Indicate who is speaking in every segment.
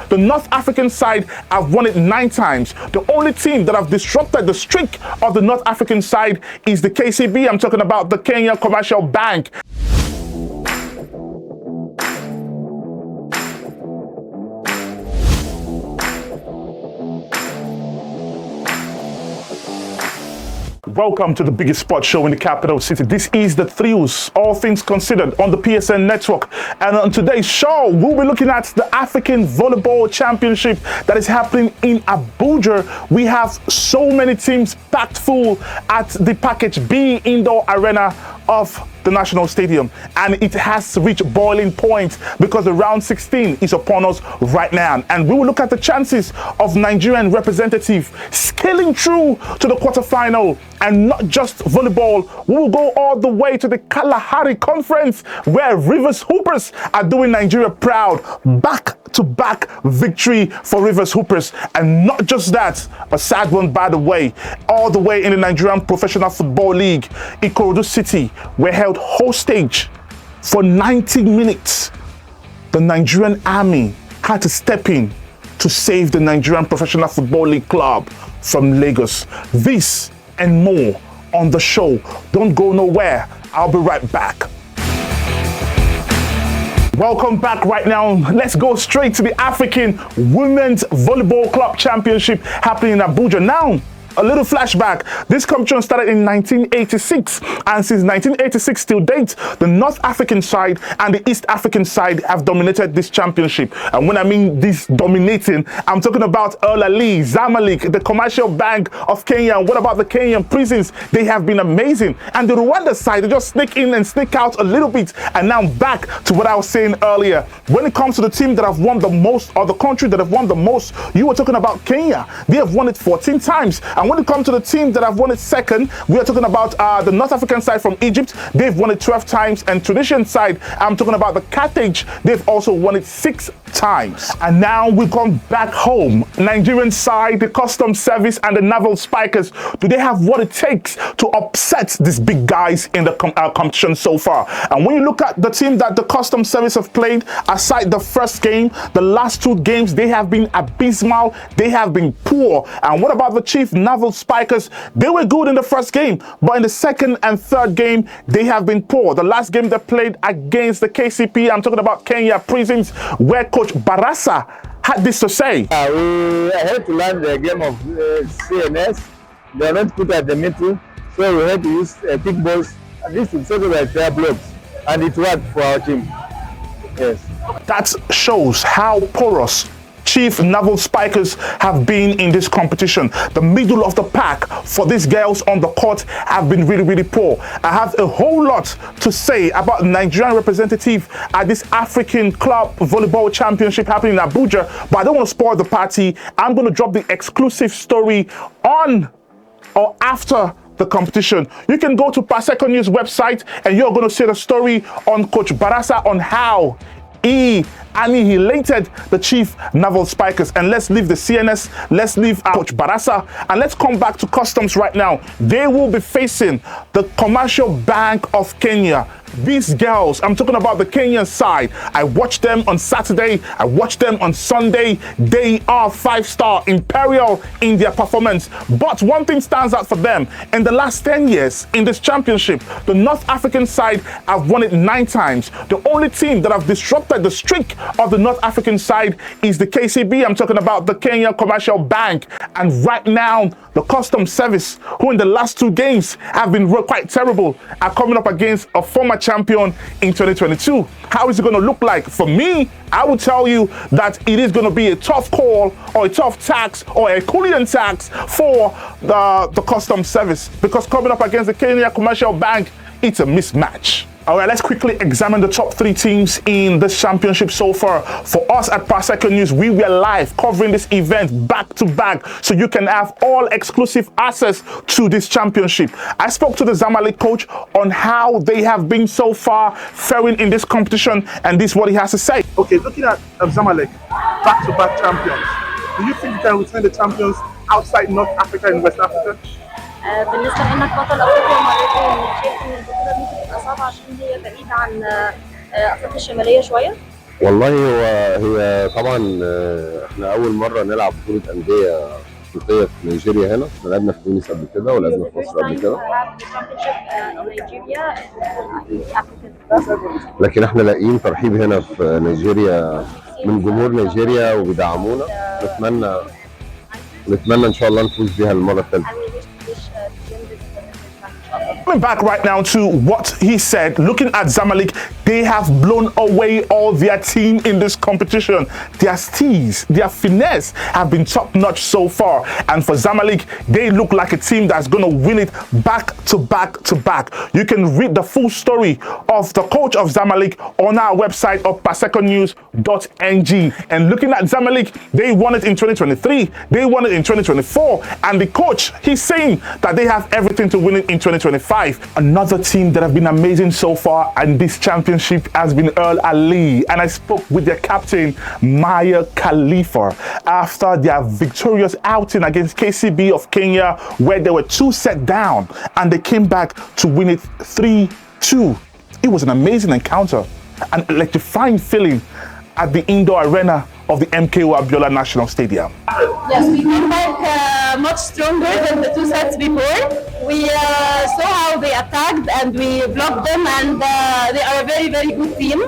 Speaker 1: The North African side have won it 9 times. The only team that have disrupted the streak of the North African side is the KCB. I'm talking about the Kenya Commercial Bank. Welcome to the biggest sports show in the capital city. This is The Thrills, all things considered, on the PSN network. And on today's show, we'll be looking at the African Volleyball Championship that is happening in Abuja. We have so many teams packed full at the Package B Indoor Arena of the National Stadium, and it has reached boiling point because the round 16 is upon us right now, and we will look at the chances of Nigerian representative scaling through to the quarterfinal. And not just volleyball, we will go all the way to the Kalahari Conference, where Rivers Hoopers are doing Nigeria proud. Back-to-back victory for Rivers Hoopers. And not just that, a sad one by the way, all the way in the Nigerian Professional Football League, Ikorodu City were held hostage for 90 minutes. The Nigerian Army had to step in to save the Nigerian Professional Football League club from Lagos. This and more on the show. Don't go nowhere. I'll be right back. Welcome back right now. Let's go straight to the African Women's Volleyball Club Championship happening in Abuja. Now, a little flashback. This competition started in 1986, and since 1986 till date, the North African side and the East African side have dominated this championship. And when I mean this dominating, I'm talking about Al Ali, Zamalek, the Commercial Bank of Kenya. And what about the Kenyan prisons? They have been amazing. And the Rwanda side, they just sneak in and sneak out a little bit. And now back to what I was saying earlier. When it comes to the team that have won the most, or the country that have won the most, you were talking about Kenya. They have won it 14 times. And when it comes to the team that have won it second, we are talking about the North African side from Egypt. They've won it 12 times. And Tunisian side, I'm talking about the Carthage. They've also won it 6 times. And now we come back home. Nigerian side, the Customs Service and the Naval Spikers, do they have what it takes to upset these big guys in the competition so far? And when you look at the team that the Customs Service have played, aside the first game, the last 2 games, they have been abysmal. They have been poor. And what about the Chief Naval Spikers? They were good in the first game, but in the second and third game, they have been poor. The last game they played against the KCP, I'm talking about Kenya Prisons, where Coach Barasa had this to say.
Speaker 2: We had to learn the game of CNS. They are not good at the middle, so we had to use big balls. And this is sort of like fair blocks, and it worked for our team. Yes. That
Speaker 1: shows how porous Chief Naval Spikers have been in this competition. The middle of the pack for these girls on the court have been really, really poor. I have a whole lot to say about the Nigerian representative at this African Club Volleyball Championship happening in Abuja, but I don't want to spoil the party. I'm going to drop the exclusive story on or after the competition. You can go to Paseko News website and you're going to see the story on Coach Barasa on how he annihilated the Chief Naval Spikers. And let's leave the CNS, let's leave Coach Barasa, and let's come back to Customs right now. They will be facing the Commercial Bank of Kenya. These girls, I'm talking about the Kenyan side. I watched them on Saturday, I watched them on Sunday. They are 5-star, imperial in their performance. But one thing stands out for them. In the last 10 years in this championship, the North African side have won it 9 times. The only team that have disrupted the streak of the North African side is the KCB. I'm talking about the Kenya Commercial Bank. And right now, the Customs Service, who in the last 2 games have been quite terrible, are coming up against a former champion in 2022. How is it going to look like? For me, I will tell you that it is going to be a tough call, or a tough tax, or a Herculean tax for the Customs Service, because coming up against the Kenya Commercial Bank, it's a mismatch. All right, let's quickly examine the top 3 teams in this championship so far. For us at Paseko News, we were live covering this event back to back, so you can have all exclusive access to this championship. I spoke to the Zamalek coach on how they have been so far faring in this competition, and this is what he has to say. Okay, looking at Zamalek, back-to-back champions, do you think you can retain the champions outside North Africa and West Africa?
Speaker 3: بالنسبة لأنك بطل أفريقيا مرتين، شايف إن البطولة ممكن تبقى صعبة عشان هي بعيدة عن أفريقيا الشمالية شوية؟
Speaker 4: والله هي طبعا احنا اول مره نلعب بطوله انديه افريقيه في نيجيريا هنا. احنا لعبنا في تونس قبل كده ولعبنا في مصر قبل كده، لكن احنا لاقيين ترحيب هنا في نيجيريا من جمهور نيجيريا وبيدعمونا. نتمنى ان شاء الله نفوز بيها المره الثالثه.
Speaker 1: Coming back right now to what he said, looking at Zamalek, they have blown away all their team in this competition. Their steez, their finesse have been top notch so far. And for Zamalek, they look like a team that's going to win it back to back to back. You can read the full story of the coach of Zamalek on our website of paseconews.ng. And looking at Zamalek, they won it in 2023, they won it in 2024. And the coach, he's saying that they have everything to win it in 2025. Another team that have been amazing so far and this championship has been Earl Ali, and I spoke with their captain Maya Khalifa after their victorious outing against KCB of Kenya, where they were 2 set down and they came back to win it 3-2. It was an amazing encounter, an electrifying feeling at the indoor arena of the MKO Abiola National Stadium.
Speaker 3: Yes, we came back much stronger than the 2 sets before. We saw how they attacked and we blocked them, and they are a very, very good team.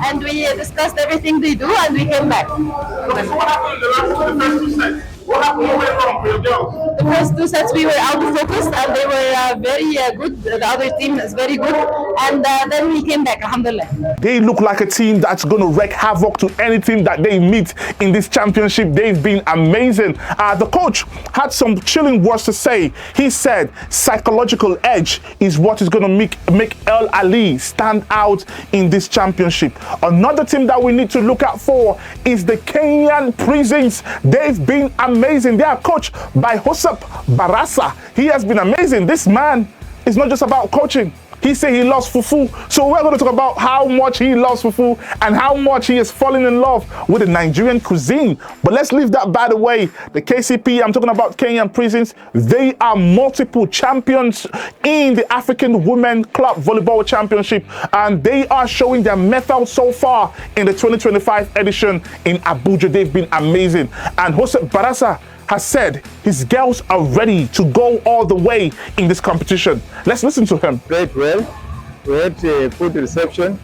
Speaker 3: And we discussed everything they do, and we came back.
Speaker 1: Okay, so what happened in the first 2 sets? What happened? What went wrong for your girls?
Speaker 3: The first 2 sets we were out of focus, and they were very good. The other team is very good, and then we came back, alhamdulillah.
Speaker 1: They look like a team that's going to wreak havoc to any team that they meet in this championship. They've been amazing. The coach had some chilling words to say. He said psychological edge is what is going to make El Ali stand out in this championship. Another team that we need to look out for is the Kenyan Prisons. They've been amazing. They are coached by Hosep Barasa. He has been amazing. This man is not just about coaching. He said he loves fufu. So we're going to talk about how much he loves fufu and how much he is falling in love with the Nigerian cuisine. But let's leave that by the way. The KCP, I'm talking about Kenyan Prisons, they are multiple champions in the African Women Club Volleyball Championship. And they are showing their mettle so far in the 2025 edition in Abuja. They've been amazing. And Hosep Barasa has said his girls are ready to go all the way in this competition. Let's listen to him.
Speaker 2: Played well. We had a good reception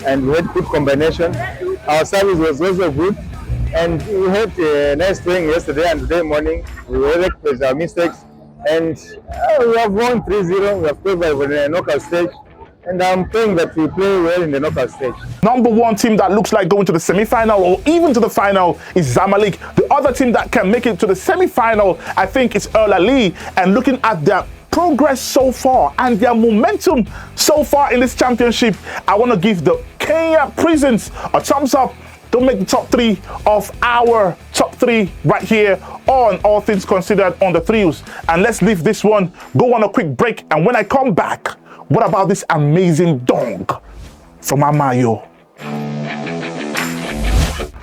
Speaker 2: and we had good combination. Our service was also good, and we had a nice training yesterday and today morning. We recognized our mistakes, and we have won 3-0. We have played for the knockout stage, and I'm praying that we play well in the knockout stage.
Speaker 1: Number one team that looks like going to the semi-final or even to the final is Zamalek. The other team that can make it to the semi-final, I think, is Earl Ali. And looking at their progress so far and their momentum so far in this championship, I want to give the Kenya Prisons a thumbs up. Don't make the top 3 of our top 3 right here on All Things Considered on the Threes. And let's leave this one, go on a quick break. And when I come back, what about this amazing dong from Amayo?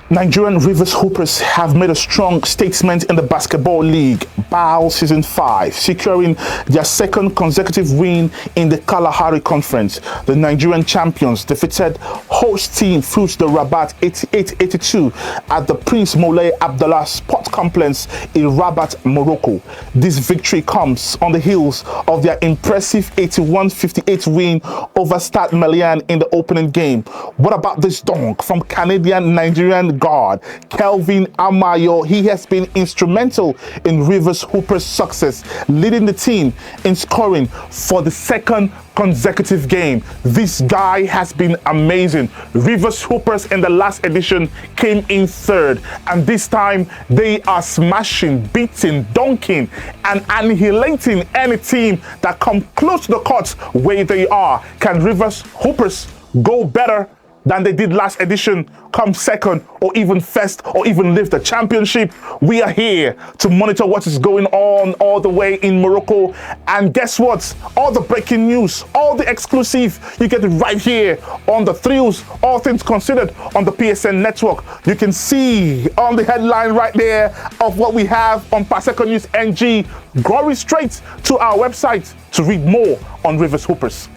Speaker 1: Nigerian Rivers Hoopers have made a strong statement in the Basketball League BAL Season 5, securing their second consecutive win in the Kalahari Conference. The Nigerian champions defeated host team Fruits the Rabat 88-82 at the Prince Moulay Abdallah Sport Complex in Rabat, Morocco. This victory comes on the heels of their impressive 81-58 win over Stade Malien in the opening game. What about this dunk from Canadian-Nigerian guard Kelvin Amayo? He has been instrumental in Rivers Hoopers' success, leading the team in scoring for the second consecutive game. This guy has been amazing. Rivers Hoopers in the last edition came in third, and this time they are smashing, beating, dunking, and annihilating any team that come close to the court where they are. Can Rivers Hoopers go better than they did last edition, come second or even first or even lift the championship? We are here to monitor what is going on all the way in Morocco. And guess what? All the breaking news, all the exclusive, you get it right here on the Threes, All Things Considered on the PSN network. You can see on the headline right there of what we have on Paseco News NG. Go straight to our website to read more on Rivers Hoopers.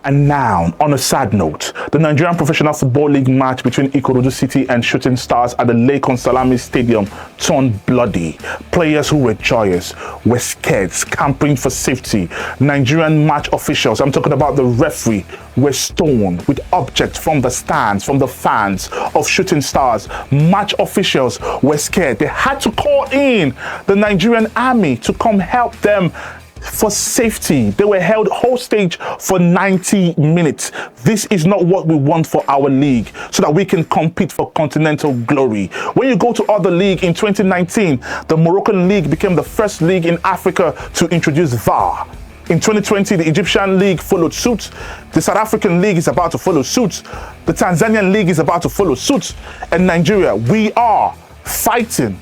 Speaker 1: And now, on a sad note, the Nigerian Professional Football League match between Ikorodu City and Shooting Stars at the Lake Salami Stadium turned bloody. Players who were joyous were scared, scampering for safety. Nigerian match officials, I'm talking about the referee, were stoned with objects from the stands, from the fans of Shooting Stars. Match officials were scared. They had to call in the Nigerian army to come help them for safety. They were held hostage for 90 minutes. This is not what we want for our league, so that we can compete for continental glory. When you go to other league in 2019, the Moroccan league became the first league in Africa to introduce VAR. In 2020, the Egyptian league followed suit. The South African league is about to follow suit. The Tanzanian league is about to follow suit. And Nigeria, we are fighting,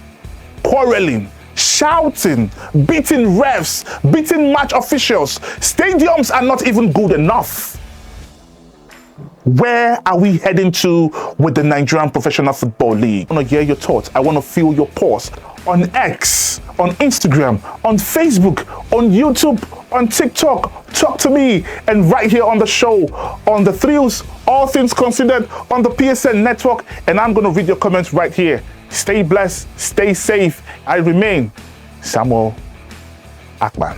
Speaker 1: quarreling, shouting, beating refs, beating match officials. Stadiums are not even good enough. Where are we heading to with the Nigerian Professional Football League? I want to hear your thoughts. I want to feel your pulse on X, on Instagram, on Facebook, on YouTube, on TikTok. Talk to me, and right here on the show, on the Thrills, All Things Considered, on the PSN network, and I'm going to read your comments right here. Stay blessed, stay safe. I remain Samuel Akman.